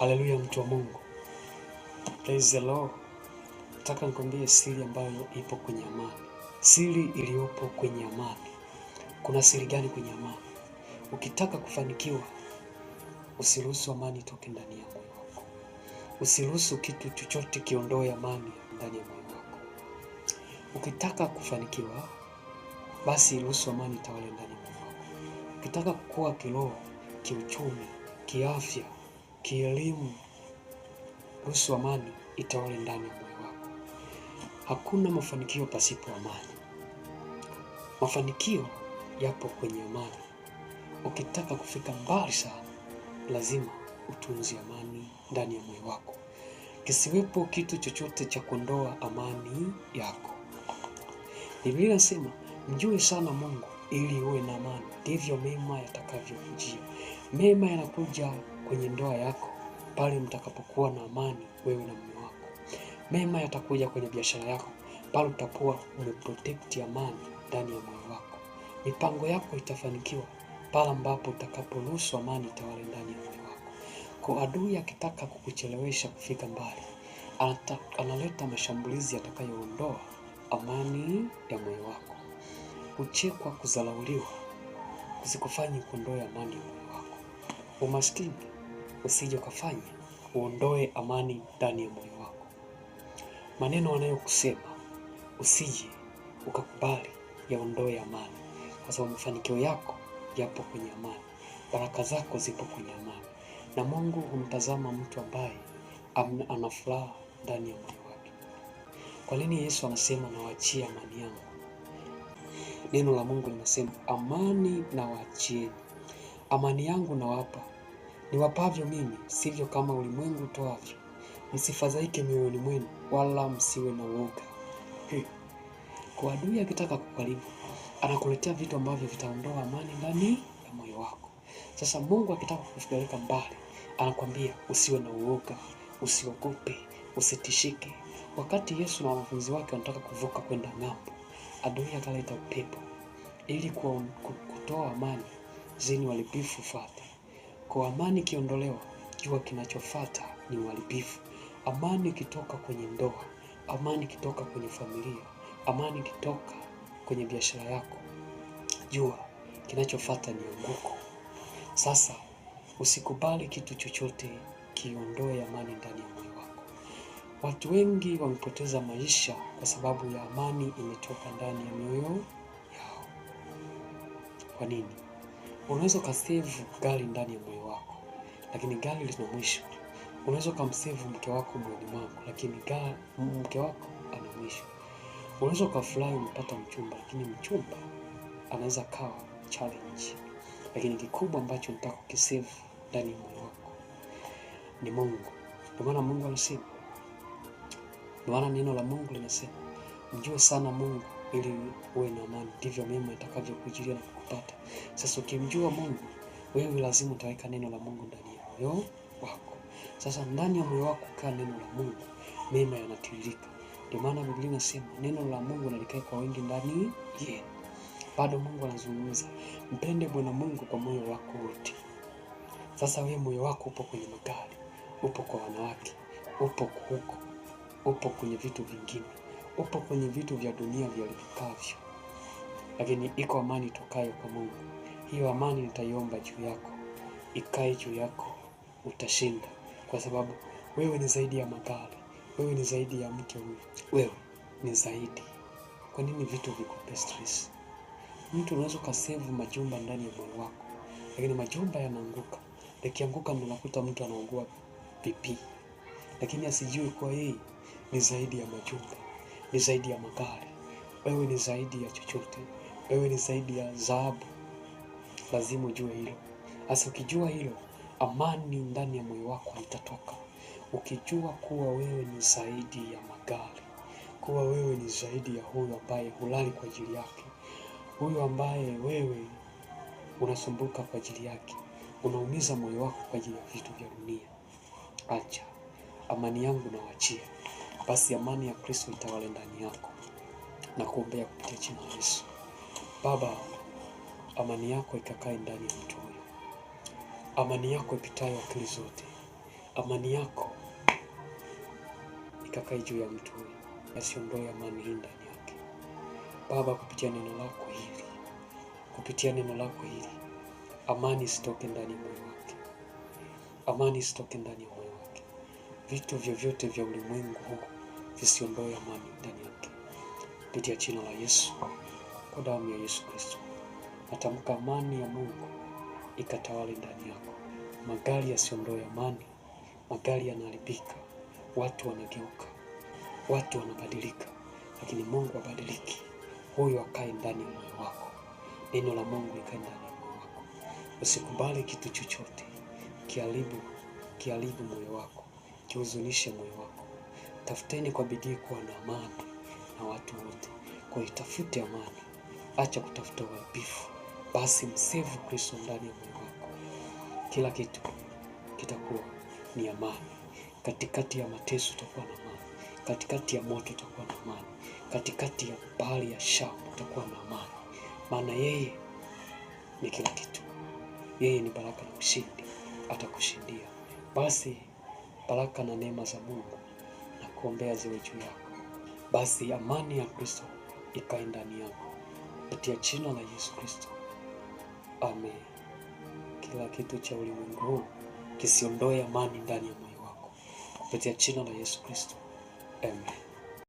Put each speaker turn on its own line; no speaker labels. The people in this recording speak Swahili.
Haleluya, mtu wa Mungu. Praise the Lord. Nataka nikwambie siri ambayo ipo kwenye amani. Siri iliyopo kwenye amani. Kuna siri gani kwenye amani? Ukitaka kufanikiwa, usiruhusu amani itoke ndani ya moyo wako. Usiruhusu kitu chochote kiondoe amani ndani ya moyo wako. Ukitaka kufanikiwa, basi ruhusu amani itawale ndani ya moyo wako. Ukitaka kukua kiroho, kiuchumi, kiafya, kielimu, ruhusu amani itawale ndani ya moyo wako. Hakuna mafanikio pasipo amani. Mafanikio yapo kwenye amani. Ukitaka kufika mbali sana, lazima utunze amani ndani ya moyo wako. Kisiwepo kitu chochote cha kuondoa amani yako. Biblia inasema, mjue sana Mungu ili uwe na amani, ndivyo mema yatakavyokujia. Mema yanakuja kwenye ndoa yako pale mtakapokuwa na amani wewe na mume wako. Mema yatakuja kwenye biashara yako pale utakuwa umeprotect amani ndani ya moyo wako. Mipango yako itafanikiwa pale ambapo utakaporuhusu amani itawale ndani ya moyo wako. Kwa adui akitaka kukuchelewesha kufika mbali, analeta mashambulizi yatakayoondoa amani ya moyo wako. Kuchekwa, kudharauliwa kusikufanye kuondoe amani ya moyo wako. Umaskini usije ukafanya uondoe amani ndani ya moyo wako. Maneno wanayokusema usije ukakubali yaondoe amani, kwa sababu mafanikio yako yapo kwenye amani. Baraka zako zipo kwenye amani. Na Mungu humtazama mtu ambaye ana furaha ndani ya moyo wake. Kwa nini Yesu anasema nawaachia amani yangu? Neno la Mungu linasema amani nawaachie, amani yangu nawapa, niwapavyo mimi, sivyo kama ulimwengu utoavyo. Msifadhaike mioyoni mwenu, wala msiwe na woga. Kwa adui akitaka kukaribu, anakuletea vitu ambavyo vitaondoa amani ndani ya moyo wako. Sasa Mungu akitaka kukupeleka mbali, anakuambia usiwe na uoga, usiogope, usitishike. Wakati Yesu na wanafunzi wake wanataka kuvuka kwenda ng'ambo, adui akaleta upepo ili kutoa amani, zini uharibifu fuate. Kwa amani ikiondolewa, jua kinachofuata ni uharibifu. Amani ikitoka kwenye ndoa, amani ikitoka kwenye familia, amani ikitoka kwenye biashara yako, jua kinachofuata ni anguko. Sasa usikubali kitu chochote kiondoe amani ndani ya moyo wako. Watu wengi wamepoteza maisha kwa sababu ya amani imetoka ndani ya mioyo yao. Kwa nini? Unaweza ukasave gari ndani ya moyo wako, lakini gari lina mwisho. Unaweza ukamsave mke wako moyoni mwako, lakini mke wako ana mwisho. Unaweza ukafurahi umepata mchumba, lakini mchumba anaweza kawa challenge. Lakini kikubwa ambacho unataka kukisave ndani ya moyo wako ni Mungu. Ndio maana Mungu anasema, ndio maana neno la Mungu linasema, mjue sana Mungu ili uwe na amani, ndivyo mema yatakavyokujilia na kukupata. Sasa ukimjua Mungu, wewe lazima utaweka neno la Mungu ndani ya moyo wako. Sasa ndani ya moyo wako kaa neno la Mungu, mema yanatiririka. Ndio maana Biblia inasema neno la Mungu nalikae kwa wingi ndani yenu. Bado Mungu anazungumza, mpende Bwana Mungu kwa moyo wako wote. Sasa wewe moyo wako upo kwenye magari, upo kwa wanawake, upo huko, upo kwenye vitu vingine, upo kwenye vitu vya dunia viharibikavyo. Lakini iko amani tokayo kwa Mungu. Hiyo amani nitaiomba juu yako, ikae juu yako, utashinda. Kwa sababu wewe ni zaidi ya magari, wewe ni zaidi ya mke huyu, wewe ni zaidi. Kwa nini vitu vikupe stress? Mtu unaweza ukasave majumba ndani ya moyo wako, lakini majumba yanaanguka. Yakianguka ndio unakuta mtu anaugua BP. Lakini asijue kwa yeye ni zaidi ya majumba, ni zaidi ya magari. Wewe ni zaidi ya chochote. Wewe ni zaidi ya dhahabu. Lazima ujue hilo. Sasa ukijua hilo, amani ndani ya moyo wako itatoka. Ukijua kuwa wewe ni zaidi ya magari, kuwa wewe ni zaidi ya huyu ambaye hulali kwa ajili yake, huyu ambaye wewe unasumbuka kwa ajili yake, unaumiza moyo wako kwa ajili ya vitu vya dunia. Acha, amani yangu nawaachia. Basi amani ya Kristo itawale ndani yako. Na kuombea kupitia jina la Yesu. Baba, amani yako ikakae ndani ya mtu huyo. Amani yako ipitayo akili zote. amani yako ikakae juu ya mtu huyu, asiondoe amani hii ndani yake. Baba, kupitia neno lako hili, amani isitoke ndani ya moyo wake, amani isitoke ndani ya moyo wake. Vitu vyovyote vya ulimwengu huu visiondoe amani ndani yake. Kupitia jina la Yesu, kwa damu ya Yesu Kristo, natamka amani ya Mungu ikatawale ndani yako. Magari yasiondoe amani, magari yanaharibika, watu wanageuka, watu wanabadilika, lakini Mungu habadiliki. Huyo akae ndani ya moyo wako. Neno la Mungu likae ndani ya moyo wako. Usikubali kitu chochote kiharibu moyo wako, kihuzunishe moyo wako. Tafuteni kwa bidii kuwa na amani na watu wote. Kwa itafute amani, acha kutafuta uharibifu. Basi msevu Kristo ndani ya moyo wako, kila kitu kitakuwa ni amani. Katikati ya mateso utakuwa na amani, katikati ya moto utakuwa na amani, katikati ya bahari ya Shamu utakuwa na amani. Maana yeye ni kila kitu, yeye ni baraka na ushindi, atakushindia. Basi baraka na neema za Mungu na kuombea ziwe juu yako. Basi amani ya Kristo ikae ndani yako, kupitia jina la Yesu Kristo. Amen. Kila kitu cha ulimwengu huu kisiondoe amani ndani ya moyo wako, kupitia jina la Yesu Kristo. Amen.